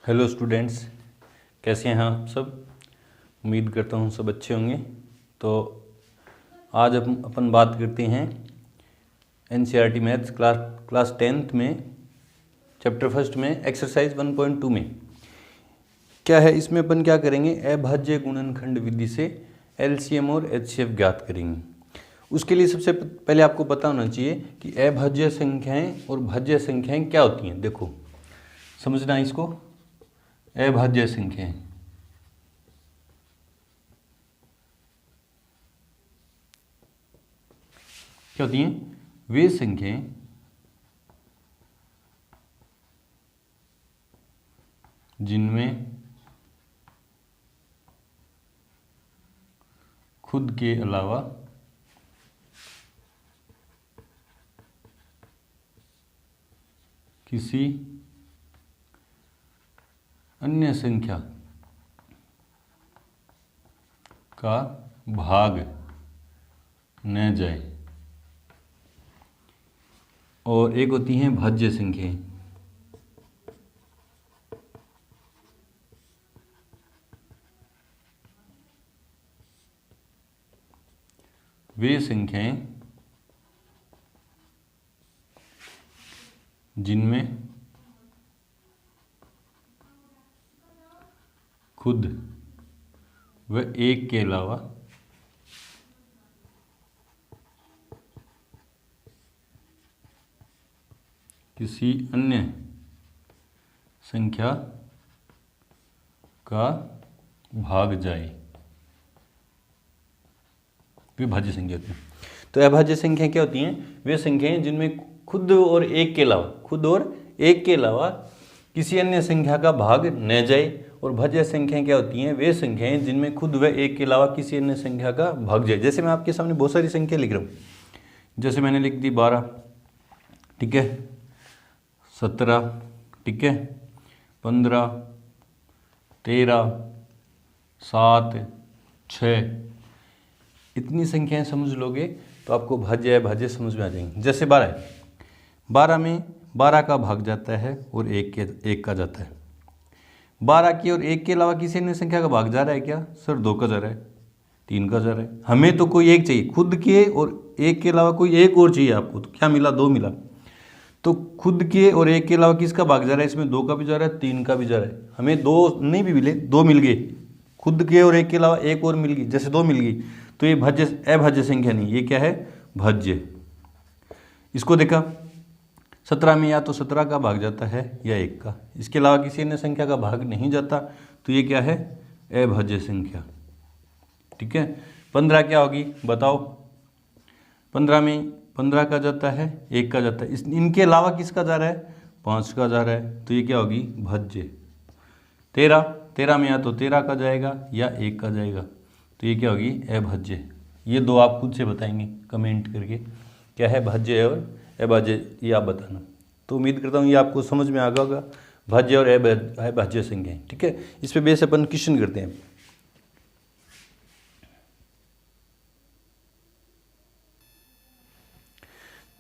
Hello students, कैसे हैं आप सब। उम्मीद करता हूँ सब अच्छे होंगे। तो आज अपन बात करते हैं एनसीईआरटी मैथ्स क्लास 10th में चैप्टर फर्स्ट में एक्सरसाइज 1.2 में क्या है। इसमें अपन क्या करेंगे, अभाज्य गुणनखंड विधि से एलसीएम और एचसीएफ ज्ञात करेंगे। उसके लिए सबसे पहले आपको पता होना चाहिए कि अभाज्य संख्याएं और भाज्य संख्याएं क्या होती हैं। देखो समझना इसको। अभाज्य संख्याएं क्या होती हैं? वे संख्याएं जिनमें खुद के अलावा किसी अन्य संख्या का भाग न जाए। और एक होती हैं भाज्य संख्याएं। वे संख्याएं जिनमें खुद व एक के अलावा किसी अन्य संख्या का भाग जाए, वे भाज्य संख्या होती हैं। तो अभाज्य संख्या क्या होती हैं? वे संख्याएं जिनमें खुद और एक के अलावा किसी अन्य संख्या का भाग न जाए। और भाज्य संख्याएं क्या होती हैं? वे संख्याएं जिनमें खुद व एक के अलावा किसी अन्य संख्या का भाग जाए। जैसे मैं आपके सामने बहुत सारी संख्या लिख रहा हूँ। जैसे मैंने लिख दी 12, ठीक है, 17, ठीक है, 15, 13, 7, 6, इतनी संख्याएं समझ लोगे तो आपको भाज्य अभाज्य समझ में आ जाएंगी। जैसे 12 है, 12 में 12 का भाग जाता है और एक का जाता है। 12 की और एक के अलावा किसी अन्य संख्या का भाग जा रहा है क्या? सर 2 का जा रहा है, 3 का जा रहा है। हमें तो कोई एक चाहिए, खुद के और एक के अलावा कोई एक और चाहिए आपको। तो क्या मिला? 2 मिला। तो खुद के और एक के अलावा किसका भाग जा रहा है? इसमें 2 का भी जा रहा है, 3 का भी जा रहा है। हमें 2 नहीं भी मिले, 2 मिल गए। खुद के और एक के अलावा एक और मिल गई, जैसे 2 मिल गई। तो ये अभाज्य संख्या नहीं, ये क्या है? भाज्य। इसको देखा, 17 में या तो 17 का भाग जाता है या 1 का, इसके अलावा किसी अन्य संख्या का भाग नहीं जाता। तो ये क्या है? अभाज्य संख्या, ठीक है। 15 क्या होगी बताओ? 15 में 15 का जाता है, 1 का जाता है। इनके अलावा किसका जा रहा है? 5 का जा रहा है। तो ये क्या होगी? भाज्य। 13 में या तो 13 का जाएगा या 1 का जाएगा। तो ये क्या होगी? अभाज्य। ये दो आप खुद से बताएंगे कमेंट करके, क्या है भाज्य और अभाज्य, ये आप बताना। तो उम्मीद करता हूँ ये आपको समझ में आ गया होगा, भाज्य और अभाज्य संख्याएं, ठीक है। इस पे बेस अपन क्वेश्चन करते हैं।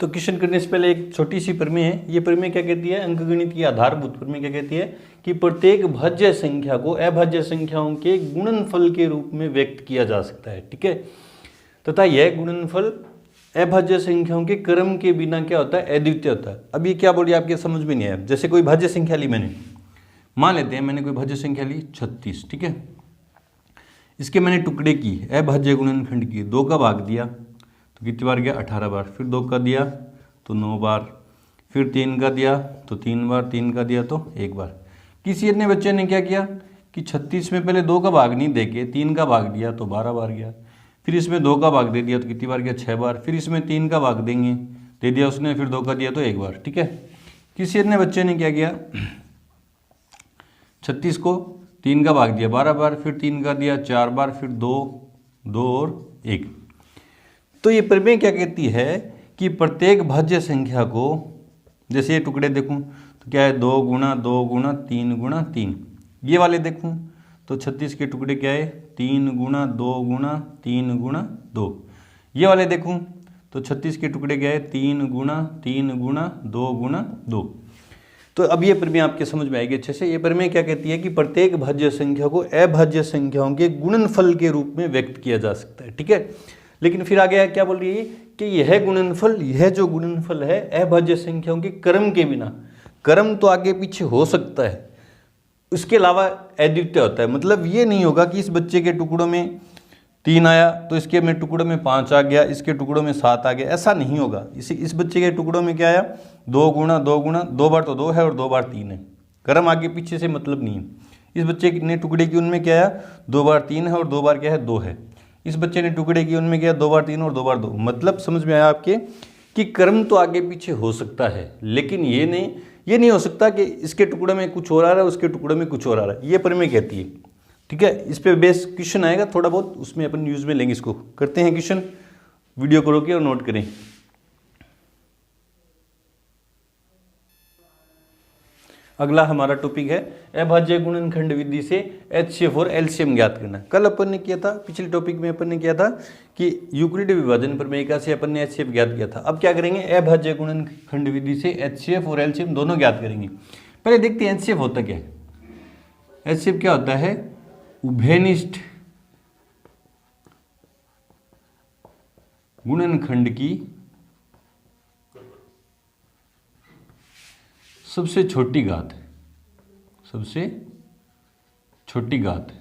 तो क्वेश्चन करने से पहले एक छोटी सी प्रमेय है। ये प्रमेय क्या कहती है? अंकगणित की आधारभूत प्रमेय क्या कहती है कि प्रत्येक भाज्य संख्या को अभाज्य संख्याओं के गुणनफल के रूप में व्यक्त किया जा सकता है, ठीक है। तथा यह गुणनफल अभाज्य संख्याओं के क्रम के बिना क्या होता है? अद्वितीय होता है। अब ये क्या बोलिए, आपके समझ में नहीं आया। जैसे कोई भाज्य संख्या ली मैंने, मान लेते हैं मैंने कोई भाज्य संख्या ली 36, ठीक है। इसके मैंने टुकड़े की, अभाज्य गुणनखंड की, 2 का भाग दिया तो कितनी बार गया? 18 बार। फिर 2 का दिया तो 9 बार। फिर 3 का दिया तो 3 बार। 3 का दिया तो 1 बार। किसी अन्य बच्चे ने क्या किया कि 36 में पहले 2 का भाग नहीं देके 3 का भाग दिया तो 12 बार गया। फिर इसमें 2 का भाग दे दिया तो कितनी बार गया? 6 बार। फिर इसमें 3 का भाग देंगे, दे दिया उसने, फिर 2 का दिया तो 1 बार, ठीक है। किसी अन्य बच्चे ने क्या किया, 36 को 3 का भाग दिया 12 बार, फिर 3 का दिया 4 बार, फिर 2 और 1। तो ये प्रमेय क्या कहती है कि प्रत्येक भाज्य संख्या को, जैसे ये टुकड़े देखूं तो क्या है? 2 गुणा 2 गुणा 3 गुणा 3। ये वाले देखूं तो 36 के टुकड़े क्या है? 3 गुणा 2 गुणा 3 गुणा 2। ये वाले देखूं तो 36 के टुकड़े क्या है? 3 गुणा 3 गुणा 2 गुणा 2। तो अब ये प्रमेय आपके समझ में आएगी अच्छे से। ये प्रमेय क्या कहती है कि प्रत्येक भाज्य संख्या को अभाज्य संख्याओं के गुणनफल के रूप में व्यक्त किया जा सकता है, ठीक है। लेकिन फिर आगे क्या बोल रही है कि यह गुणनफल, यह जो गुणनफल है अभाज्य संख्याओं के क्रम के बिना, क्रम तो आगे पीछे हो सकता है, उसके अलावा अद्वितीय होता है। मतलब ये नहीं होगा कि इस बच्चे के टुकड़ों में 3 आया तो इसके में टुकड़ों में 5 आ गया, इसके टुकड़ों में 7 आ गया, ऐसा नहीं होगा। इस बच्चे के टुकड़ों में क्या आया, 2 गुणा 2 गुणा, 2 बार तो 2 है और 2 बार 3 है, क्रम आगे पीछे से मतलब नहीं है। इस बच्चे ने टुकड़े की उनमें क्या आया, 2 बार 3 है और 2 बार क्या है, 2 है। इस बच्चे ने टुकड़े की उनमें क्या, 2 बार 3 और 2 बार 2। मतलब समझ में आया आपके कि क्रम तो आगे पीछे हो सकता है, लेकिन ये नहीं हो सकता कि इसके टुकड़े में कुछ और आ रहा है, उसके टुकड़े में कुछ और आ रहा है। ये प्रमेय कहती है, ठीक है। इस पे बेस क्वेश्चन आएगा थोड़ा बहुत, उसमें अपन यूज में लेंगे। इसको करते हैं क्वेश्चन, वीडियो को रोकिए और नोट करें। अगला हमारा टॉपिक है अभाज्य गुणनखंड विधि से HCF और LCM ज्ञात करना। कल अपन ने किया था, पिछले टॉपिक में अपन ने किया था कि यूक्लिड विभाजन प्रमेय से अपन ने HCF ज्ञात किया था। अब क्या करेंगे, अभाज्य गुणनखंड विधि से HCF और LCM दोनों ज्ञात करेंगे। पहले देखते हैं HCF होता क्या है। HCF क्या होता है, उभयनिष्ठ गुणनखंड की सबसे छोटी घात है, सबसे छोटी घात है।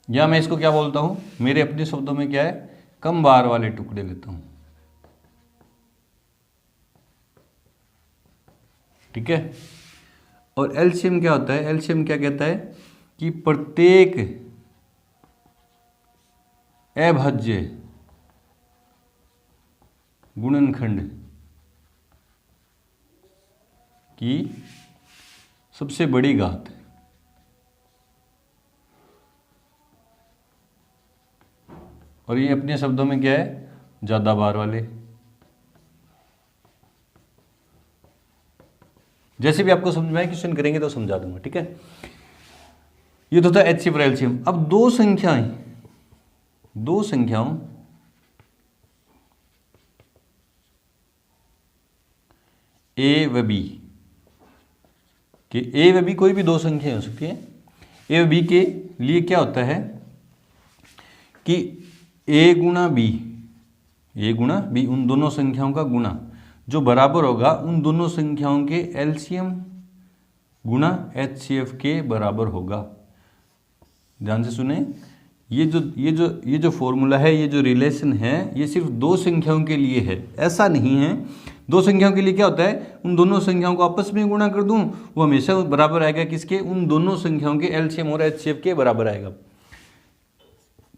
या मैं इसको क्या बोलता हूं, मेरे अपने शब्दों में क्या है, कम बार वाले टुकड़े लेता हूं, ठीक है। और एलसीएम क्या होता है, एलसीएम क्या कहता है कि प्रत्येक अभाज्य गुणनखंड की सबसे बड़ी घात है। और ये अपने शब्दों में क्या है, ज्यादा बार वाले। जैसे भी आपको समझ में आए, क्वेश्चन करेंगे तो समझा दूंगा, ठीक है। ये तो था HCF और LCM। अब दो संख्याओं A व B कि A व B कोई भी दो संख्या हो सकती है। A व B के लिए क्या होता है कि A गुणा B उन दोनों संख्याओं का गुणा जो बराबर होगा उन दोनों संख्याओं के LCM गुणा HCF के बराबर होगा। ध्यान से सुने, ये जो फॉर्मूला है, ये जो रिलेशन है, ये सिर्फ दो संख्याओं के लिए है, ऐसा नहीं है। दो संख्याओं के लिए क्या होता है, उन दोनों संख्याओं को आपस में गुणा कर दूं, वो हमेशा बराबर आएगा किसके, उन दोनों संख्याओं के LCM और HCF के बराबर आएगा,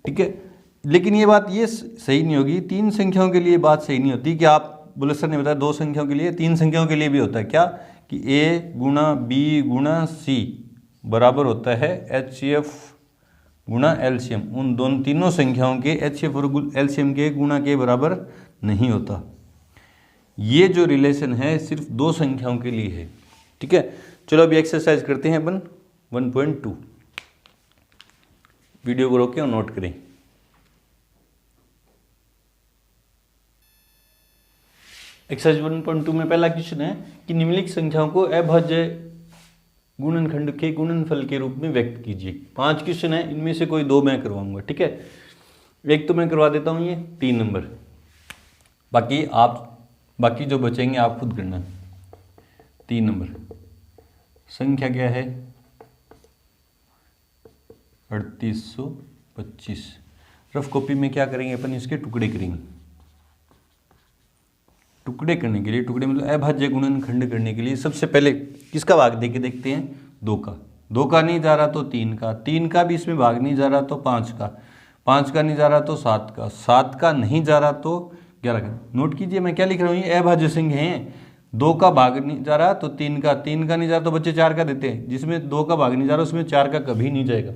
ठीक है। लेकिन ये बात ये सही नहीं होगी, तीन संख्याओं के लिए बात सही नहीं होती कि आप बोले सर ने बताया दो संख्याओं के लिए, तीन संख्याओं के लिए भी होता है क्या कि A गुणा B गुणा C बराबर होता है HCF गुणा LCM। उन दोनों तीनों संख्याओं के HCF और LCM के गुणा के बराबर नहीं होता। ये जो रिलेशन है सिर्फ दो संख्याओं के लिए है, ठीक है। चलो अभी एक्सरसाइज करते हैं अपन 1.2। वीडियो को रोकें और नोट करें। एक्सरसाइज 1.2 में पहला क्वेश्चन है कि निम्नलिखित संख्याओं को अभाज्य गुणनखंड के गुणनफल के रूप में व्यक्त कीजिए। 5 क्वेश्चन है, इनमें से कोई 2 मैं करवाऊंगा, ठीक है। एक तो मैं करवा देता हूं, ये 3 नंबर, बाकी जो बचेंगे आप खुद करना। 3 नंबर संख्या क्या है 3825। रफ कॉपी में क्या करेंगे अपन, इसके टुकड़े करेंगे। टुकड़े करने के लिए, टुकड़े मतलब अभाज्य गुणनखंड करने के लिए सबसे पहले किसका भाग देके देखते हैं, 2 का। 2 का नहीं जा रहा तो 3 का, 3 का भी इसमें भाग नहीं जा रहा तो 5 का, 5 का नहीं जा रहा तो 7 का, 7 का नहीं जा रहा तो 11 का। नोट कीजिए मैं क्या लिख रहा हूँ, ये अभाज्य संख्या हैं। 2 का भाग नहीं जा रहा तो 3 का, 3 का नहीं जा रहा तो बच्चे 4 का देते हैं, जिसमें 2 का भाग नहीं जा रहा उसमें 4 का कभी नहीं जाएगा।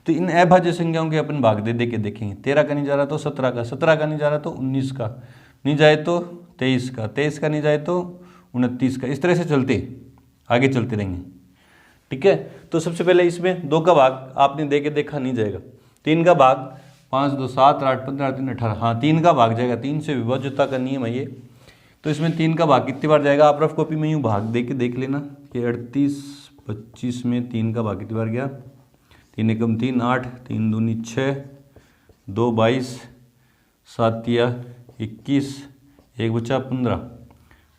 तो इन अभाज्य संख्याओं के अपन भाग दे के देखेंगे। 13 का नहीं जा रहा तो 17 का, 17 का नहीं जा रहा तो 19 का, नहीं जाए तो 23 का, 23 का नहीं जाए तो 29 का। इस तरह से आगे चलते रहेंगे, ठीक है। तो सबसे पहले इसमें 2 का भाग आपने दे के देखा, नहीं जाएगा। 3 का भाग 5 2 7 8 15 3 18, हाँ 3 का भाग जाएगा। 3 से विभाज्यता का नियम है ये, तो इसमें 3 का भाग कितनी बार जाएगा, आप रफ कॉपी में यूँ भाग दे के देख लेना कि 38 25 में 3 का भाग कितनी बार गया, 3 एकम 3 8, 3 दूनी 6, 2 22, 7 तिया 21, 1 बचा 15,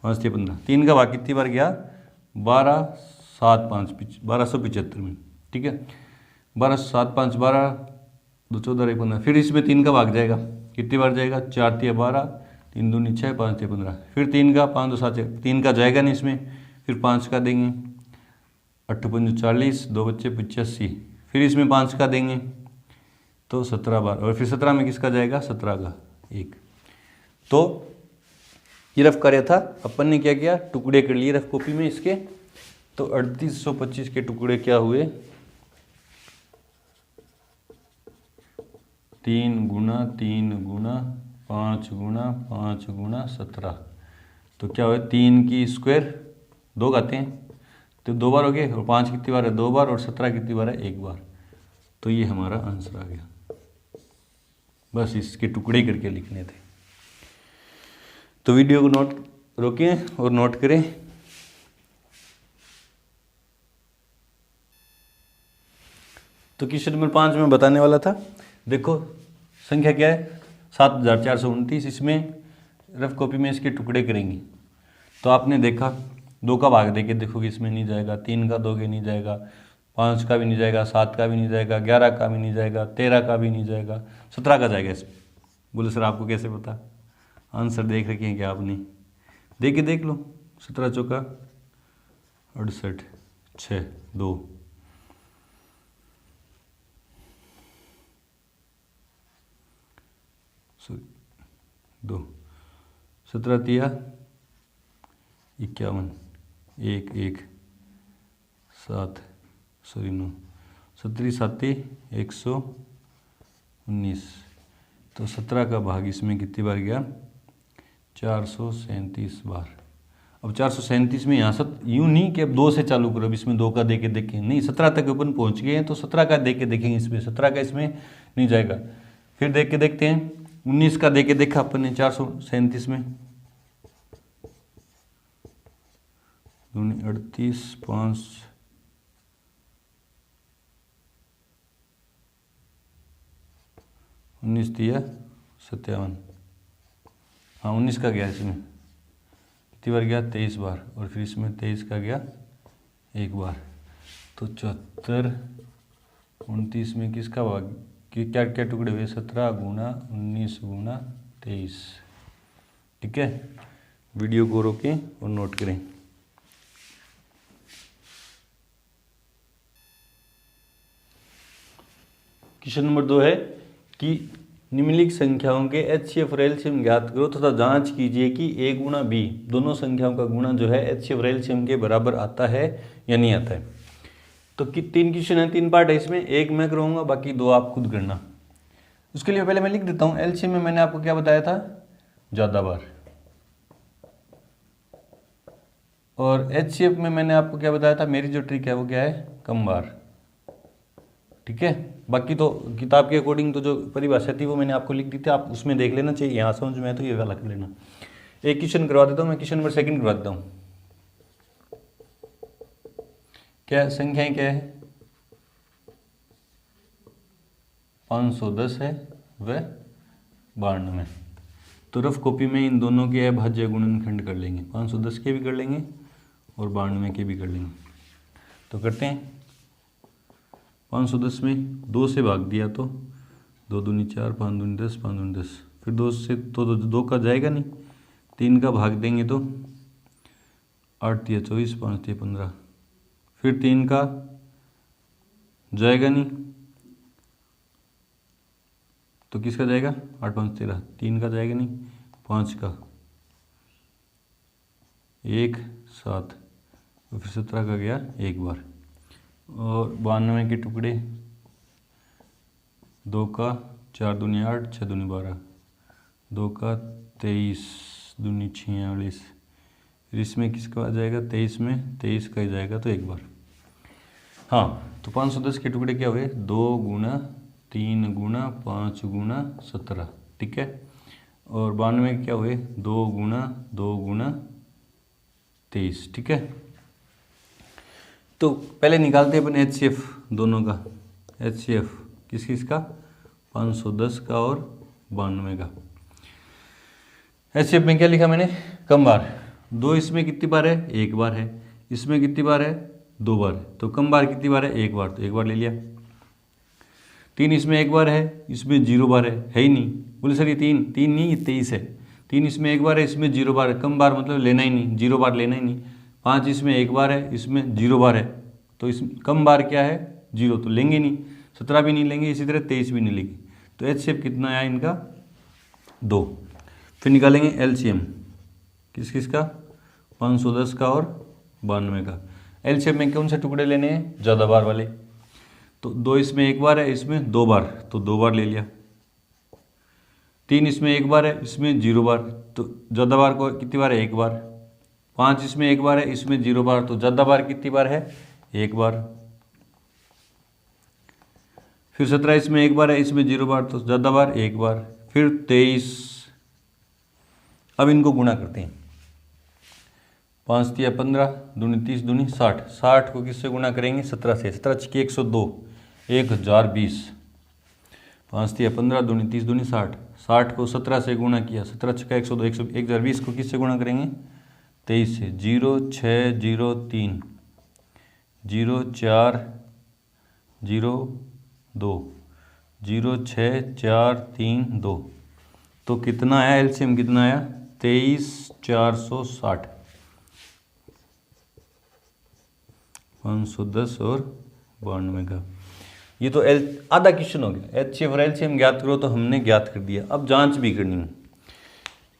5 तिया 15, 3 का भाग कितनी बार गया, 12 7 5 1275 में, ठीक है। 12 7 5 12, 2 14 1 15, फिर इसमें 3 का भाग जाएगा, कितनी बार जाएगा, 4 तिया 12, 3 दूनी 6, 5 तिया 15, फिर 3 का 5 2 7, 3 का जाएगा नहीं इसमें, फिर 5 का देंगे, 8 5 40, 2 बच्चे 85, फिर इसमें 5 का देंगे तो 17 बार, और फिर 17 में किसका जाएगा, 17 का 1। तो ये रफ कार्य था, अपन ने क्या किया, टुकड़े कर लिए रफ कॉपी में इसके। तो 3825 के टुकड़े क्या हुए, 3 गुना 3 गुना 5 गुना 5 गुना 17, तो क्या हुआ, 3 की स्क्वायर 2 आते हैं तो 2 बार हो गए, और 5 कितनी बार है, 2 बार, और 17 कितनी बार है, 1 बार। तो ये हमारा आंसर आ गया। बस इसके टुकड़े करके लिखने थे। तो वीडियो को नोट रोकें और नोट करें। तो क्वेश्चन नंबर 5 में बताने वाला था, देखो संख्या क्या है, 7429, इसमें रफ कॉपी में इसके टुकड़े करेंगे। तो आपने देखा 2 का भाग देके देखोगे, इसमें नहीं जाएगा, 3 का दोगे नहीं जाएगा, 5 का भी नहीं जाएगा, 7 का भी नहीं जाएगा, 11 का भी नहीं जाएगा, 13 का भी नहीं जाएगा, 17 का जाएगा इसमें। बोले सर आपको कैसे पता, आंसर देख रखे हैं क्या आपने, देख के देख लो। 17 चौका 68, 6 2, 2, 17 तिया 51, 1 1 7 9, 17 7 119। तो 17 का भाग इसमें कितनी बार गया, 437 बार। अब 437 में यहाँ से यूँ नहीं कि अब 2 से चालू करो, अब इसमें 2 का दे के देखें, नहीं, 17 तक अपन पहुँच गए हैं तो 17 का दे के देखेंगे, इसमें 17 का इसमें नहीं जाएगा। फिर देख के देखते हैं, 19 का दे के देखा अपन ने 437 में, 38 5 19 दिया 57, हाँ 19 का गया इसमें, कितनी बार गया, 23 बार, और फिर इसमें 23 का गया 1 बार। तो 74 29 में किसका भाग, कि क्या क्या टुकड़े हुए, 17 गुना 19 गुना 23। ठीक है, वीडियो को रोकें और नोट करें। क्वेश्चन नंबर 2 है कि निम्नलिखित संख्याओं के HCF और LCM ज्ञात करो तथा जांच कीजिए कि A गुणा B दोनों संख्याओं का गुणा जो है HCF और LCM के बराबर आता है या नहीं आता है। तो 3 क्वेश्चन है, 3 पार्ट है इसमें, एक मैं करूँगा, बाकी 2 आप खुद करना। उसके लिए पहले मैं लिख देता हूँ। LCM में मैंने आपको क्या बताया था, ज़्यादा बार, और HCF में मैंने आपको क्या बताया था, मेरी जो ट्रिक है वो क्या है, कम बार। ठीक है, बाकी तो किताब के अकॉर्डिंग तो जो परिभाषा थी वो मैंने आपको लिख दी थी, आप उसमें देख लेना चाहिए, यहाँ समझ में आए तो ये वाला कर लेना। एक क्वेश्चन करवा देता हूँ मैं, क्वेश्चन नंबर 2 करवा देता हूँ। क्या संख्याएं क्या है, 510 है व 92। तो रफ कॉपी में इन दोनों के अभाज्य गुणनखंड कर लेंगे, 510 के भी कर लेंगे और 92 के भी कर लेंगे। तो करते हैं, 510 में 2 से भाग दिया तो 2 दूनी 4, 5 दूनी 10, 5 दूनी 10, फिर 2 से तो 2 का जाएगा नहीं, 3 का भाग देंगे तो 8 तिया 24, 5 तिया 15, फिर 3 का जाएगा नहीं तो किसका जाएगा, 8 5 13, 3 का जाएगा नहीं, 5 का 1 7, तो फिर 17 का गया 1 बार, और 92 के टुकड़े 2 का 4 दूनी 8, 6 दूनी 12, 2 का 23 दूनी 46, फिर इसमें किसका आ जाएगा, 23 में 23 का ही जाएगा तो 1 बार। हाँ, तो 510 के टुकड़े क्या हुए, 2 गुना 3 गुना 5 गुना 17। ठीक है, और 92 क्या हुए 2 गुना 2 गुना 23, ठीक है। तो पहले निकालते हैं अपन HCF दोनों का, HCF किस किस का 510 का और 92 का। HCF में क्या लिखा मैंने कम बार, 2 इसमें कितनी बार है 1 बार है, इसमें कितनी बार है 2 बार है, तो कम बार कितनी बार है 1 बार, तो 1 बार ले लिया। 3 इसमें 1 बार है, इसमें 0 बार है ही नहीं, बोले सर ये 3 नहीं ये 23 है। 3 इसमें 1 बार है, इसमें 0 बार है, कम बार मतलब लेना ही नहीं, 0 बार लेना ही नहीं। 5 इसमें 1 बार है, इसमें 0 बार है, तो इस कम बार क्या है 0, तो लेंगे नहीं। 17 भी नहीं लेंगे, इसी तरह 23 भी नहीं लेंगे। तो HCF कितना आया इनका 2। फिर निकालेंगे LCM किस किस का 510 का और 92 का। LCM में कौन से टुकड़े लेने हैं ज़्यादा बार वाले, तो 2 इसमें 1 बार है, इसमें 2 बार, तो 2 बार ले लिया। 3 इसमें 1 बार है, इसमें 0 बार, तो ज़्यादा बार को कितनी बार है 1 बार। 5 इसमें 1 बार है, इसमें 0 बार, तो ज़्यादा बार कितनी बार है 1 बार। फिर 17 इसमें 1 बार है, इसमें 0 बार, तो ज़्यादा बार 1 बार। फिर 23, अब इनको गुणा करते हैं। 5 तिया 15, दूनी 30, दूनी 60। 60 को किससे गुणा करेंगे 17 से, 17 छक्के 102, 1020। 5 तिया 15, दूनी 30, दूनी 60। 60 को 17 से गुणा किया, 17 छक्का 102, 1020 को किससे गुणा करेंगे 23 से। 0 6 0 3 0 4 0 2 0 6 4 3 2, तो कितना आया LCM कितना आया 23,460। 510 और 92 का। ये तो आधा क्वेश्चन हो गया। HCF और LCM ज्ञात करो, तो हमने ज्ञात कर दिया। अब जांच भी करनी है।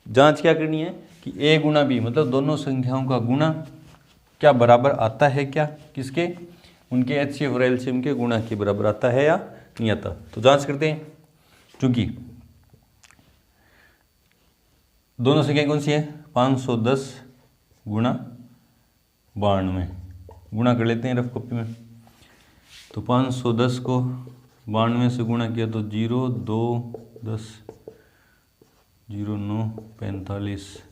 जांच क्या करनी है कि A गुना B मतलब दोनों संख्याओं का गुणा क्या बराबर आता है, क्या किसके उनके HCF और LCM के गुणा के बराबर आता है या नहीं आता। तो जांच करते हैं। क्योंकि दोनों संख्या कौन सी है 510 गुणा 92, गुणा कर लेते हैं रफ कॉपी में। तो 510 को 92 से गुणा किया तो 0 2 10 0 9 45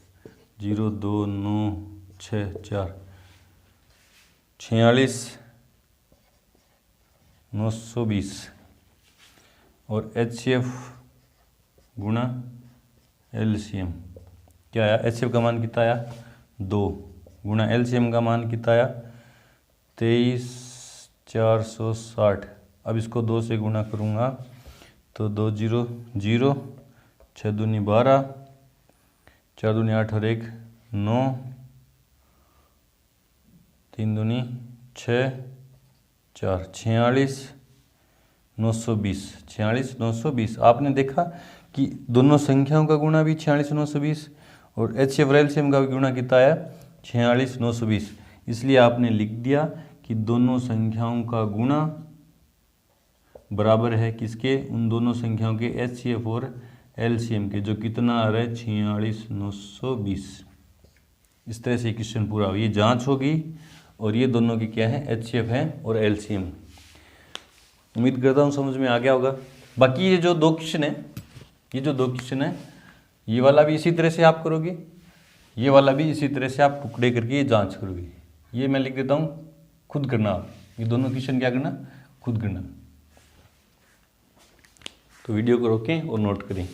0 2 9 6 4 46 920 और HCF गुणा LCM क्या आया, HCF का मान कितना आया 2 गुणा LCM का मान कितना आया 23,460। अब इसको 2 से गुणा करूँगा तो 2 0 0, 6 दूनी 12, 4 दूनी 8 और 1 9, 3 दूनी 6 4 46 920। 46 920 आपने देखा कि दोनों संख्याओं का गुणा भी 46 920 और HCF और LCM का भी गुणा कितना आया 46 920। इसलिए आपने लिख दिया कि दोनों संख्याओं का गुणा बराबर है किसके, उन दोनों संख्याओं के HCF और LCM के, जो कितना आ रहा है 46 920। इस तरह से क्वेश्चन पूरा हो। ये जांच होगी और ये दोनों की क्या है HCF है और LCM। उम्मीद करता हूँ समझ में आ गया होगा। बाकी ये जो 2 क्वेश्चन है, ये जो 2 क्वेश्चन है, ये वाला भी इसी तरह से आप करोगे, ये वाला भी इसी तरह से आप टुकड़े करके ये जांच करोगे। ये मैं लिख देता हूँ, खुद करना आप। ये दोनों क्वेश्चन क्या करना, खुद करना। तो वीडियो को रोकें और नोट करें।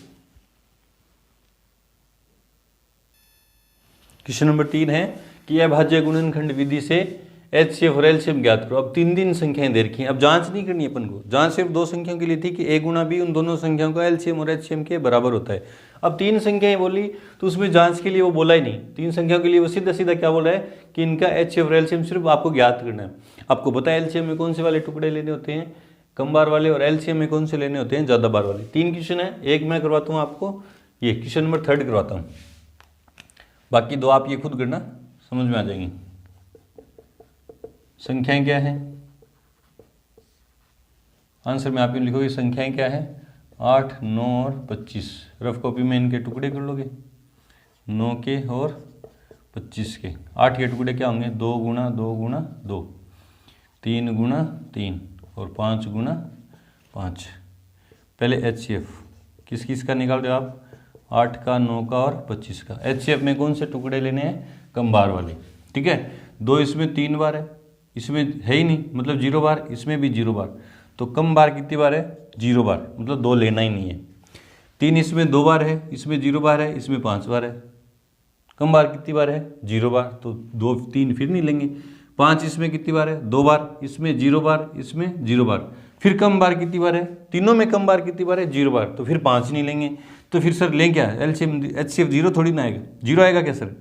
क्वेश्चन नंबर 3 है कि अभाज्य गुणनखंड विधि से HCF और LCM ज्ञात करो। अब 3 संख्याएं दे रखी हैं। अब जांच नहीं करनी अपन को, जांच सिर्फ 2 संख्याओं के लिए थी कि A गुना B उन दोनों संख्याओं का LCM और HCM के बराबर होता है। अब 3 संख्याएं बोली तो उसमें जांच के लिए वो बोला ही नहीं। 3 संख्याओं के लिए वो सीधा सीधा क्या बोला है कि इनका HCF और LCM सिर्फ आपको ज्ञात करना है। आपको पता है LCM में कौन से वाले टुकड़े लेने होते हैं, कम बार वाले, और LCM में कौन से लेने होते हैं, ज़्यादा बार वाले। 3 क्वेश्चन है, एक मैं करवाता हूँ आपको, ये क्वेश्चन नंबर 3 करवाता हूँ। बाकी 2 आप ये खुद करना, समझ में आ जाएंगी। संख्याएं क्या है, आंसर में आप लिखोगे संख्याएं क्या है 8 9 और 25। रफ कॉपी में इनके टुकड़े कर लोगे, 9 के और 25 के। 8 के टुकड़े क्या होंगे 2 गुना 2 गुना 2, 3 गुना 3 और 5 गुना 5। पहले HCF किस किस का निकाल रहे हो आप 8 का, 9 का और 25 का। HCF में कौन से टुकड़े लेने हैं? कम बार वाले। ठीक है, 2 इसमें 3 बार है, इसमें है ही नहीं मतलब 0 बार, इसमें भी 0 बार। तो कम बार कितनी बार है? 0 बार, मतलब 2 लेना ही नहीं है। 3 इसमें 2 बार है, इसमें 0 बार है, इसमें 5 बार है। कम बार कितनी बार है? 0 बार, तो 2 3 फिर नहीं लेंगे। 5 इसमें कितनी बार है? 2 बार, इसमें 0 बार, इसमें 0 बार। फिर कम बार कितनी बार है? तीनों में कम बार कितनी बार है? 0 बार, तो फिर 5 नहीं लेंगे। तो फिर सर लें क्या? एलसीएम HCF 0 थोड़ी ना आएगा, 0 आएगा क्या सर?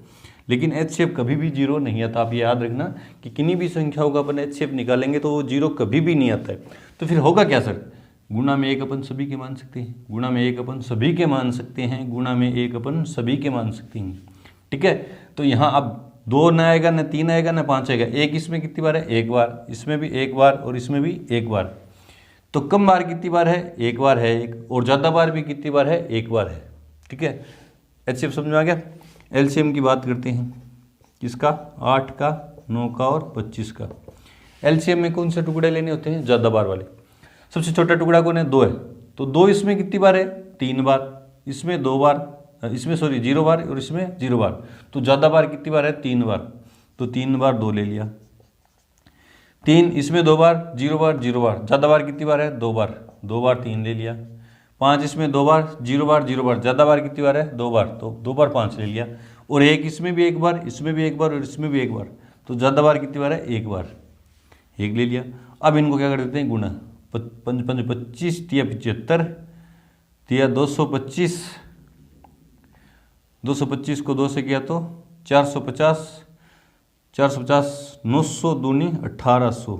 लेकिन HCF कभी भी 0 नहीं आता। आप ये याद रखना कि किन्हीं भी संख्याओं का अपन HCF निकालेंगे तो वो 0 कभी भी नहीं आता है। तो फिर होगा क्या सर? गुणा में 1 अपन सभी के मान सकते हैं, गुणा में 1 अपन सभी के मान सकते हैं, गुणा में 1 अपन सभी के मान सकते हैं। ठीक है, तो यहाँ अब 2 ना आएगा, ना 3 आएगा, ना 5 आएगा। 1 इसमें कितनी बार है? 1 बार, इसमें भी 1 बार और इसमें भी 1 बार। तो कम बार कितनी बार है? 1 बार है एक, और ज़्यादा बार भी कितनी बार है? 1 बार है। ठीक है, HCF समझ में आ गया। LCM की बात करते हैं, किसका? 8 का, 9 का और 25 का। LCM में कौन से टुकड़े लेने होते हैं? ज़्यादा बार वाले। सबसे छोटा टुकड़ा कौन है? 2 है, तो 2 इसमें कितनी बार है? 3 बार, इसमें 2 बार, इसमें 0 बार और इसमें 0 बार। तो ज़्यादा बार कितनी बार है? 3 बार, तो 3 बार 2 ले लिया। 3 इसमें 2 बार, 0 बार, 0 बार। ज़्यादा बार कितनी बार है? 2 बार, 2 बार 3 ले लिया। 5 इसमें 2 बार, 0 बार, 0 बार। ज़्यादा बार कितनी बार है? 2 बार, तो 2 बार 5 ले लिया। और 1 इसमें भी 1 बार, इसमें भी 1 बार और इसमें भी 1 बार। तो ज़्यादा बार कितनी बार है? 1 बार, 1 ले लिया। अब इनको क्या कर देते हैं? गुणा। 5 5 25, 3 75, 3 225, 225 को 2 से किया तो 450, 450, 900 दूनी 1800।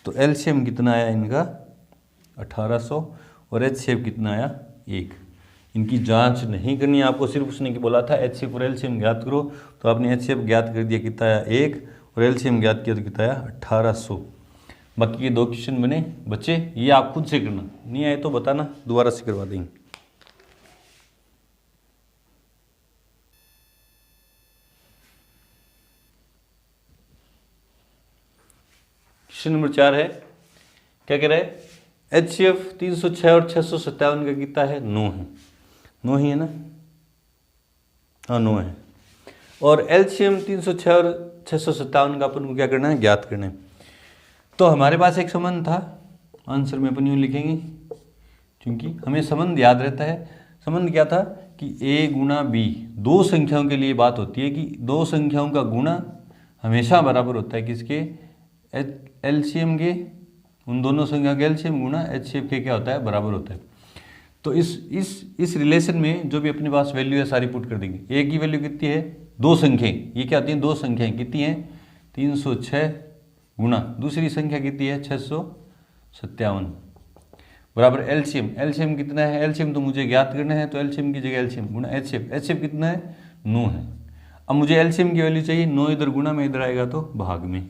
तो LCM कितना आया इनका? 1800। और HCF कितना आया? 1। इनकी जांच नहीं करनी है आपको, सिर्फ उसने बोला था HCF और LCM ज्ञात करो, तो आपने HCF ज्ञात कर दिया, कितना आया? 1, और LCM ज्ञात किया तो कितना आया? 1800। बाकी ये 2 क्वेश्चन बने बच्चे, ये आप खुद से करना, नहीं आए तो बताना, दोबारा से करवा देंगे। क्वेश्चन नंबर 4 है, क्या कह रहा है? HCF 306 और 657 का कितना है? 9 है। 9 ही है ना? हाँ 9 है। और LCM 306 और 657 का अपन को क्या करना है? ज्ञात करना है। तो हमारे पास एक संबंध था, आंसर में अपन यूँ लिखेंगे क्योंकि हमें संबंध याद रहता है। संबंध क्या था कि A गुणा B, 2 संख्याओं के लिए बात होती है कि 2 संख्याओं का गुणा हमेशा बराबर होता है किसके? LCM के, उन दोनों संख्या के LCM गुणा HCF के क्या होता है? बराबर होता है। तो इस रिलेशन में जो भी अपने पास वैल्यू है सारी पुट कर देंगे। A की वैल्यू कितनी है? 2 संख्याएं, ये क्या आती हैं? 2 संख्याएं कितनी हैं? 306 गुणा दूसरी संख्या कितनी है? 657 बराबर LCM कितना है? LCM तो मुझे ज्ञात करना है, तो LCM की जगह LCM गुणा HCF कितना है? 9 है। अब मुझे LCM की वैल्यू चाहिए, 9 इधर गुणा में इधर आएगा तो भाग में,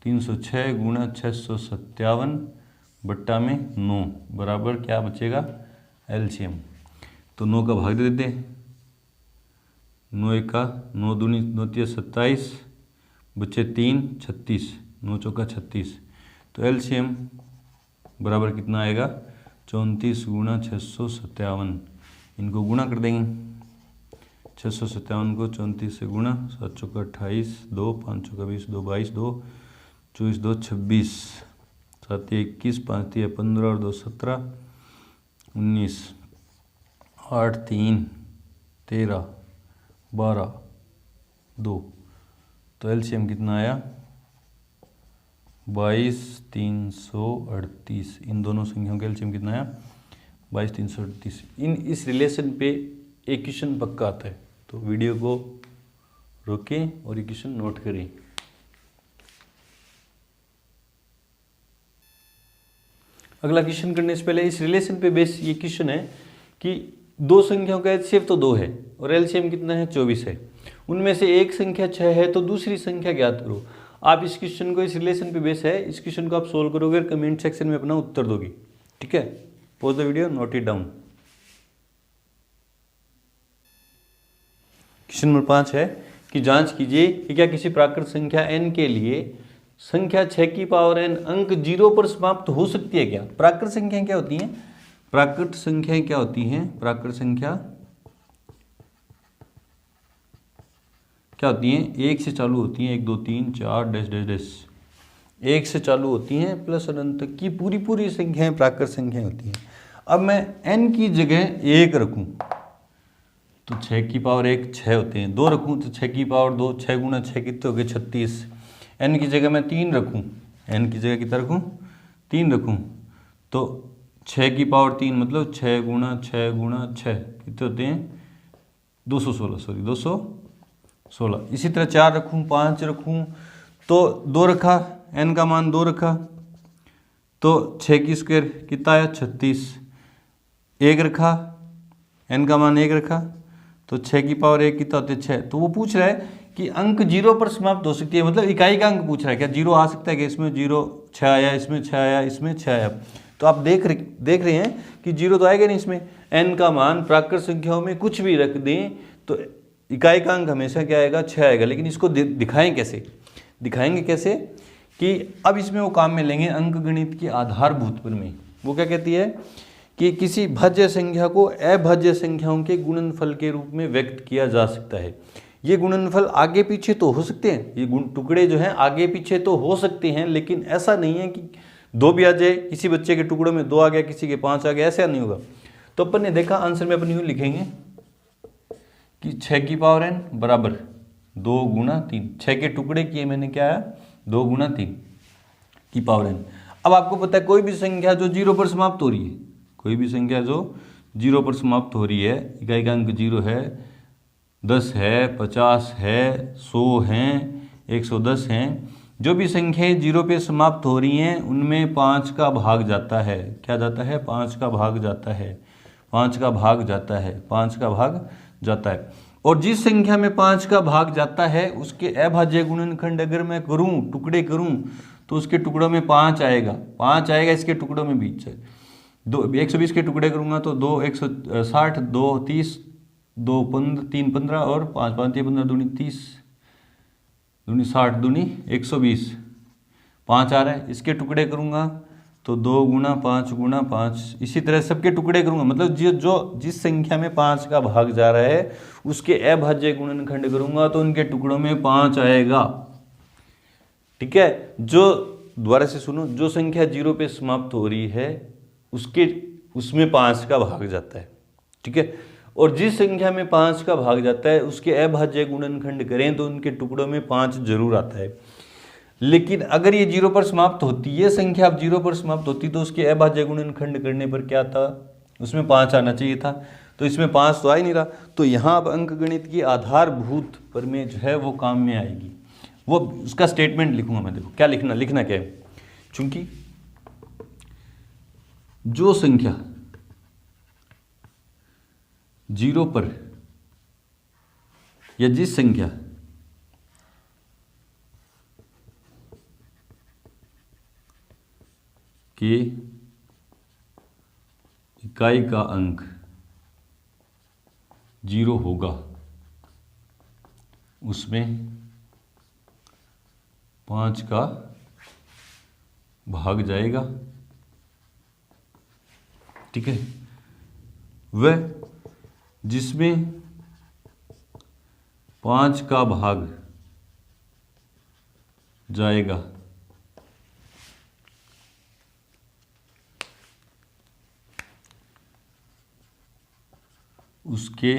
306 गुणा 657 बट्टा में 9 बराबर क्या बचेगा? LCM। तो 9 का भाग दे देते हैं, 9 1 का 9 दूनी 9 3 27, बच्चे 3 36, 9 चौका 36। तो LCM बराबर कितना आएगा? 34 गुणा 657। इनको गुणा कर देंगे, 657 को 34 से गुणा, 7 चौका 28, 2 5 चौका 20, 2 22, 2 24, 2 26, 7 21, 5 3 15 और 2 17, 19, 8 3 13, 12, 2। तो LCM कितना आया? 22 338। इन दोनों संख्याओं का LCM कितना आया? 22 338। इस रिलेशन पे एक क्वेश्चन पक्का आता है, तो वीडियो को रोकें और ये क्वेश्चन नोट करें। अगला क्वेश्चन करने से पहले इस रिलेशन पे बेस ये क्वेश्चन है कि 2 संख्याओं का HCF तो 2 है और LCM कितना है? 24 है। उनमें से एक संख्या 6 है, तो दूसरी संख्या ज्ञात करो। आप इस क्वेश्चन को, इस रिलेशन पे बेस है, इस क्वेश्चन को आप सोल्व करोगे, कमेंट सेक्शन में अपना उत्तर दोगे। ठीक है, pause the video, note it down. Question number 5 है कि जांच कीजिए कि क्या किसी प्राकृत संख्या n के लिए संख्या 6 की पावर n अंक 0 पर समाप्त हो सकती है क्या? प्राकृत संख्या क्या होती हैं? प्राकृत संख्याएं क्या होती हैं? प्राकृत संख्या क्या होती हैं? एक से चालू होती हैं, 1 2 3 4 डैश डैश डैश, एक से चालू होती हैं, प्लस अनंत तक की पूरी पूरी संख्याएं प्राकृत संख्याएं होती हैं। अब मैं n की जगह 1 रखूं तो 6 की पावर 1 6 होते हैं, 2 रखूं तो 6 की पावर 2, 6 गुना 6 कितने हो गए? 36। n की जगह मैं 3 रखूं, n की जगह कितना रखूं? 3 रखूं तो 6 की पावर 3 मतलब 6 गुना 6 गुना 6 कितने होते हैं? 216, सॉरी 216। इसी तरह 4 रखूं, 5 रखूं तो 2 रखा, n का मान 2 रखा तो 6 की स्क्वायर कितना आया? 36। 1 रखा, n का मान 1 रखा तो 6 की पावर 1 कितना होते हैं? 6। तो वो पूछ रहा है कि अंक 0 पर समाप्त हो सकती है, मतलब इकाई का अंक पूछ रहा है, क्या 0 आ सकता है? कि इसमें 0 6 आया, इसमें 6 आया, इसमें 6 आया, तो आप देख रहे हैं कि 0 तो आएगा नहीं इसमें। n का मान प्राकृत संख्याओं में कुछ भी रख दें तो इकाई का अंक हमेशा क्या आएगा? 6 आएगा। लेकिन इसको दिखाएं कैसे? दिखाएंगे कैसे कि अब इसमें वो काम में लेंगे अंक गणित की आधारभूत प्रमेय। वो क्या कहती है कि किसी भाज्य संख्या को अभाज्य संख्याओं के गुणनफल के रूप में व्यक्त किया जा सकता है। ये गुणनफल आगे पीछे तो हो सकते हैं, ये टुकड़े जो हैं आगे पीछे तो हो सकते हैं, लेकिन ऐसा नहीं है कि 2 भी आ जाए, किसी बच्चे के टुकड़ों में 2 आ गया, किसी के 5 आ गया, ऐसा नहीं होगा। तो अपन ने देखा आंसर में अपन यूँ लिखेंगे कि 6 की पावर n बराबर 2 गुना 3, 6 के टुकड़े किए मैंने, क्या आया? 2 गुना 3 की पावर n। अब आपको पता है कोई भी संख्या जो 0 पर समाप्त हो रही है, कोई भी संख्या जो 0 पर समाप्त हो रही है, इकाई का अंक 0 है, 10 है, 50 है, 100 हैं, 110 हैं, जो भी संख्याएं 0 पे समाप्त हो रही हैं उनमें 5 का भाग जाता है। क्या जाता है? 5 का भाग जाता है, 5 का भाग जाता है, 5 का भाग जाता है। और जिस संख्या में 5 का भाग जाता है उसके अभाज्य गुणनखंड अगर मैं करूं, टुकड़े करूं, तो उसके टुकड़ों में 5 आएगा, 5 आएगा इसके टुकड़ों में बीच से। 120 के टुकड़े करूंगा तो 2 160, 2 30, 2 3 15 और 5 5 15 दूनी 30, दूनी 60, दूनी 120, 5 आ रहा है। इसके टुकड़े करूंगा तो 2 गुना 5 गुना 5, इसी तरह सबके टुकड़े करूंगा, मतलब जिस संख्या में 5 का भाग जा रहा है उसके अभाज्य गुणनखंड करूंगा तो उनके टुकड़ों में 5 आएगा। ठीक है, जो दोबारा से सुनो, जो संख्या 0 पे समाप्त हो रही है उसमें 5 का भाग जाता है। ठीक है, और जिस संख्या में 5 का भाग जाता है उसके अभाज्य गुणनखंड करें तो उनके टुकड़ों में 5 जरूर आता है। लेकिन अगर ये 0 पर समाप्त होती, ये संख्या अब 0 पर समाप्त होती तो उसके अभाज्य गुणनखंड करने पर क्या था? उसमें 5 आना चाहिए था, तो इसमें 5 तो आ ही नहीं रहा। तो यहाँ अब अंक गणित की आधारभूत प्रमेय जो है वो काम में आएगी। वो उसका स्टेटमेंट लिखूंगा मैं, देखो क्या लिखना क्या है। चूंकि जो संख्या 0 पर या जिस संख्या के इकाई का अंक 0 होगा उसमें 5 का भाग जाएगा। ठीक है, वह जिसमें 5 का भाग जाएगा उसके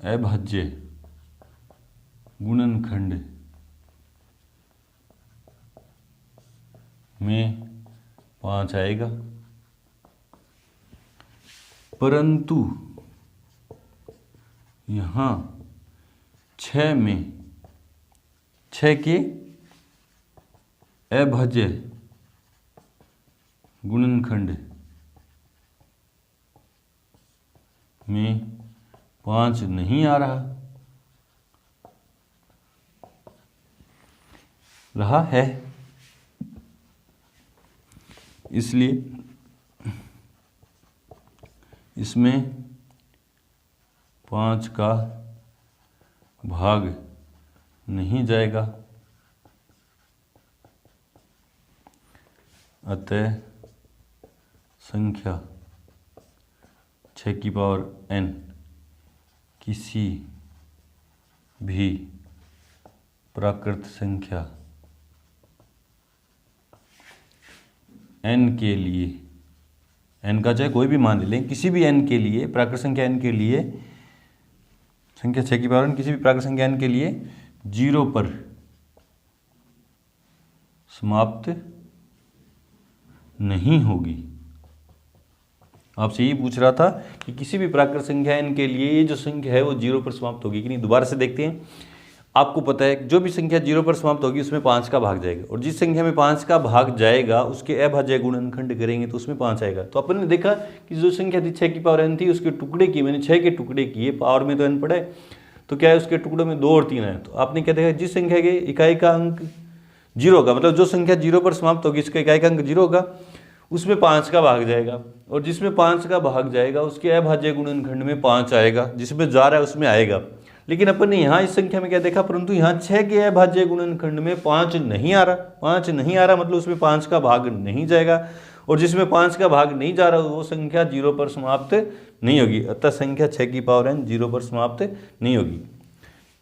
अभाज्य गुणनखंड में 5 आएगा, परंतु यहाँ 6 में 6 के अभाज्य गुणनखंड में 5 नहीं आ रहा है, इसलिए इसमें 5 का भाग नहीं जाएगा, अतः संख्या 6 की पावर n किसी भी प्राकृत संख्या n के लिए, n का चाहे कोई भी मान ले लें, किसी भी n के लिए, प्राकृत संख्या n के लिए, संख्या 6 की पावर n किसी भी प्राकृत संख्या n के लिए 0 पर समाप्त नहीं होगी। आपसे यही पूछ रहा था कि किसी भी प्राकृत संख्या n के लिए ये जो संख्या है वो 0 पर समाप्त होगी कि नहीं। दोबारा से देखते हैं। आपको पता है जो भी संख्या 0 पर समाप्त होगी उसमें 5 का भाग जाएगा, और जिस संख्या में 5 का भाग जाएगा उसके अभाज्य गुणनखंड करेंगे तो उसमें 5 आएगा। तो अपन ने देखा कि जो संख्या थी 6 की पावर n थी, उसके टुकड़े किए, मैंने 6 के टुकड़े किए, पावर में तो n पड़ा है, तो क्या है उसके टुकड़ों में 2 और 3 है। तो आपने क्या देखा, जिस संख्या के इकाई का अंक 0 होगा, मतलब जो संख्या 0 पर समाप्त होगी इसका इकाई का अंक 0 होगा, उसमें 5 का भाग जाएगा, और जिसमें 5 का भाग जाएगा उसके अभाज्य गुणनखंड में 5 आएगा, जिसमें जा रहा है उसमें आएगा। लेकिन अपन ने यहाँ इस संख्या में क्या देखा, परंतु यहाँ 6 के अभाज्य गुणनखंड में 5 नहीं आ रहा। 5 नहीं आ रहा मतलब उसमें 5 का भाग नहीं जाएगा, और जिसमें 5 का भाग नहीं जा रहा वो संख्या 0 पर समाप्त नहीं होगी। अतः संख्या 6 की पावर n 0 पर समाप्त नहीं होगी।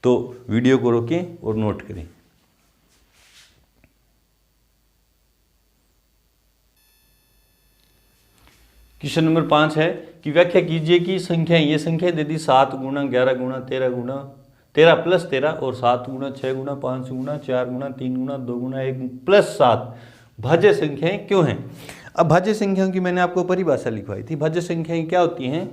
तो वीडियो को रोकें और नोट करें। क्वेश्चन नंबर 5 है कि व्याख्या कीजिए कि संख्या, ये संख्या दे दी 7 गुणा 11 गुणा 13 गुणा 13 प्लस 13 और 7 गुणा 6 गुणा 5 गुणा 4 गुणा 3 गुणा 2 गुणा 1 प्लस 7 भाज्य संख्याएं क्यों हैं। अब भाज्य संख्याओं की मैंने आपको परिभाषा लिखवाई थी। भाज्य संख्याएं क्या होती हैं,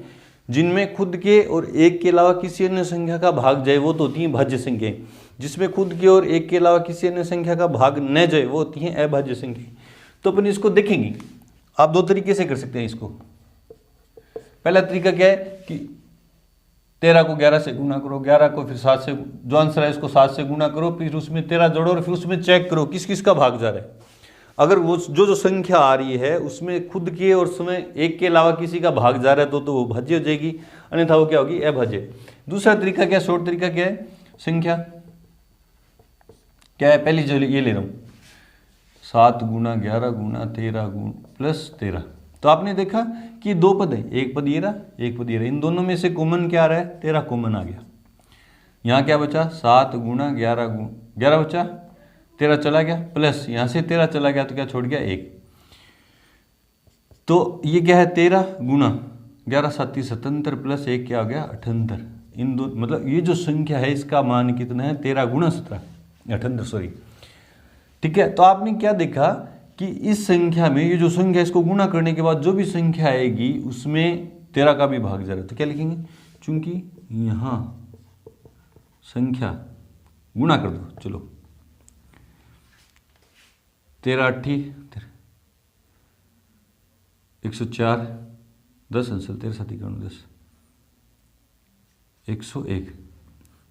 जिनमें खुद के और एक के अलावा किसी अन्य संख्या का भाग जाए वो तो होती हैं भाज्य संख्याएं। जिसमें खुद के और एक के अलावा किसी अन्य संख्या का भाग न जाए वो होती हैं अभाज्य संख्याएं। तो अपन इसको देखेंगे। आप 2 तरीके से कर सकते हैं इसको। पहला तरीका क्या है कि 13 को 11 से गुना करो, 11 को फिर 7 से, जो आंसर है इसको 7 से गुना करो, फिर उसमें 13 जोड़ो और फिर उसमें चेक करो किस किस का भाग जा रहा है। अगर वो जो संख्या आ रही है उसमें खुद के और उसमें एक के अलावा किसी का भाग जा रहा है तो वो भाज्य हो जाएगी, अन्यथा वो क्या होगी, अभाज्य। दूसरा तरीका क्या है, शॉर्ट तरीका क्या है, संख्या क्या है, पहली जो ये ले रहा हूँ 7 गुना 11 गुना 13 प्लस 13। तो आपने देखा कि 2 पद है, एक पद ये रहा, एक पद ये रहा, इन दोनों में से कॉमन क्या आ रहा है, 13 कॉमन आ गया। यहाँ क्या बचा, 7 गुना 11 बचा, 13 चला गया, प्लस यहाँ से 13 चला गया तो क्या छोड़ गया 1। तो ये क्या है 13 गुना 11 7 77 प्लस 1 क्या आ गया 78। इन दो मतलब ये जो संख्या है इसका मान कितना है 13 गुना 17 78 सॉरी, ठीक है। तो आपने क्या देखा कि इस संख्या में ये जो संख्या इसको गुना करने के बाद जो भी संख्या आएगी उसमें 13 का भी भाग जा रहा है। तो क्या लिखेंगे, चूंकि यहाँ संख्या गुणा कर दो, चलो 13 8 104 10 आंसर 13 7 10 101।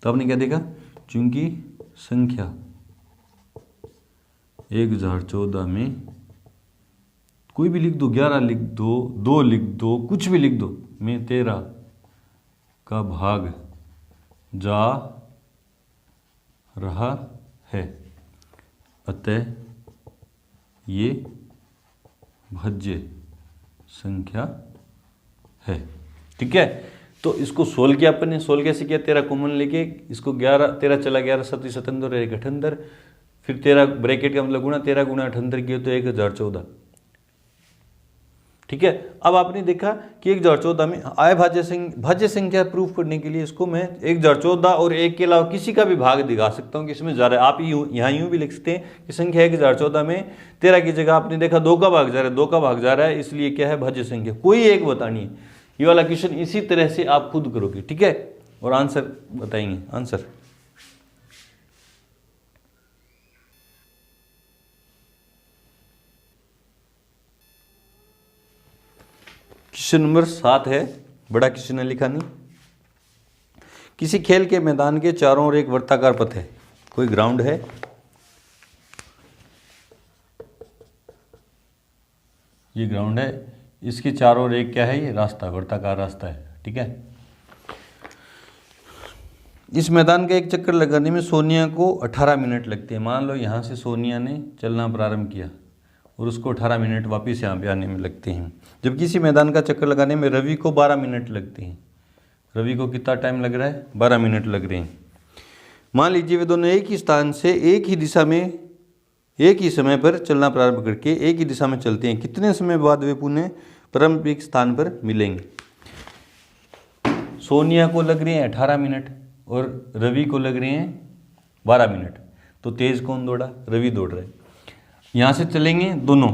तो आपने क्या देखा, चूंकि संख्या 1014 में कोई भी लिख दो, 11 लिख दो, 2 लिख दो, कुछ भी लिख दो, में 13 का भाग जा रहा है, अतः ये भाज्य संख्या है, ठीक है। तो इसको सोल्व किया अपन ने, सोल्व कैसे किया, 13 कॉमन लेके इसको 13 चला 11 7 77 एक 78, फिर 13 ब्रैकेट का मतलब गुणा, 13 गुणा 78 किया तो 1014, ठीक है। अब आपने देखा कि 1014 में भाज्य संख्या प्रूफ करने के लिए इसको मैं 1014 और 1 के अलावा किसी का भी भाग दिखा सकता हूं कि इसमें जा रहा है। आप यहाँ यूं भी लिख सकते हैं कि संख्या 1014 में 13 की जगह आपने देखा 2 का भाग जा रहा है, 2 का भाग जा रहा है, इसलिए क्या है भाज्य संख्या, कोई एक बतानी है। ये वाला क्वेश्चन इसी तरह से आप खुद करोगे, ठीक है, और आंसर बताएंगे। आंसर क्वेश्चन नंबर 7 है, बड़ा क्वेश्चन है, लिखा नहीं। किसी खेल के मैदान के चारों ओर एक वर्ताकार पथ है, कोई ग्राउंड है, ये ग्राउंड है, इसके चारों ओर एक क्या है, ये रास्ता, वर्ताकार रास्ता है, ठीक है। इस मैदान का एक चक्कर लगाने में सोनिया को 18 मिनट लगते हैं। मान लो यहाँ से सोनिया ने चलना प्रारंभ किया और उसको 18 मिनट वापस यहाँ पे आने में लगते हैं। जब किसी मैदान का चक्कर लगाने में रवि को 12 मिनट लगते हैं। रवि को कितना टाइम लग रहा है? 12 मिनट लग रहे हैं। मान लीजिए वे दोनों एक ही स्थान से एक ही दिशा में एक ही समय पर चलना प्रारंभ करके एक ही दिशा में चलते हैं। कितने समय बाद वे पुनः प्रारंभिक स्थान पर मिलेंगे? सोनिया को लग रहे हैं 18 मिनट और रवि को लग रहे हैं 12 मिनट। तो तेज कौन दौड़ा? रवि दौड़ रहा है। यहाँ से चलेंगे दोनों,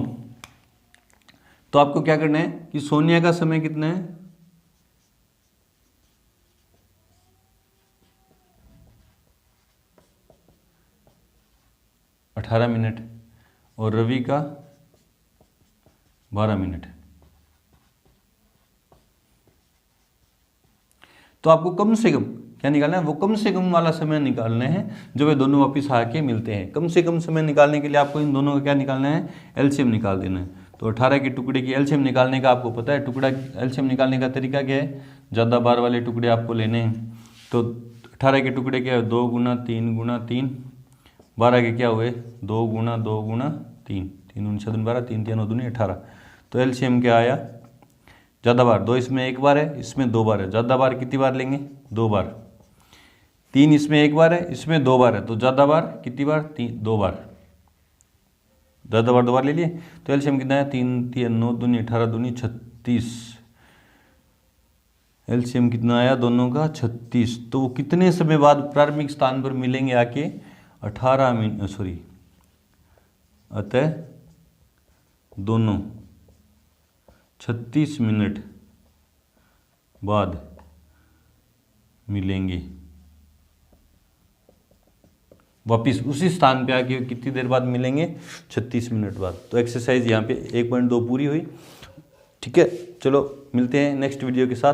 तो आपको क्या करना है कि सोनिया का समय कितना है? 18 मिनट और रवि का 12 मिनट। तो आपको कम से कम क्या निकालना है? वो कम से कम वाला समय निकालना है जो वे दोनों वापस आके मिलते हैं। कम से कम समय निकालने के लिए आपको इन दोनों का क्या निकालना है? एलसीएम निकाल देना है। तो 18 के टुकड़े की एलसीएम निकालने का आपको पता है। टुकड़ा एलसीएम निकालने का तरीका क्या है? ज़्यादा बार वाले टुकड़े आपको लेने हैं। तो 18 के टुकड़े क्या है? 2 गुना 3 गुना 3। 12 के क्या हुए? 2 गुना 2 गुना 3। 3 19 12, 3 3 9 18। तो एलसीएम क्या आया? ज़्यादा बार 2 इसमें एक बार है, इसमें 2 बार है। ज़्यादा बार कितनी बार लेंगे? 2 बार। 3 इसमें एक बार है, इसमें 2 बार है। तो ज़्यादा बार कितनी बार? 2 बार। ज़्यादा बार 2 बार ले लिए। तो एलसीएम कितना है? 3 3 9 दूनी 18 दूनी 36। एलसीएम कितना आया दोनों का? 36। तो वो कितने समय बाद प्रारंभिक स्थान पर मिलेंगे आके? 18 मिनट सॉरी अतः दोनों 36 मिनट बाद मिलेंगे वापिस उसी स्थान पे आके। कितनी देर बाद मिलेंगे? 36 मिनट बाद। तो एक्सरसाइज यहाँ पे 1.2 पूरी हुई। ठीक है, चलो मिलते हैं नेक्स्ट वीडियो के साथ।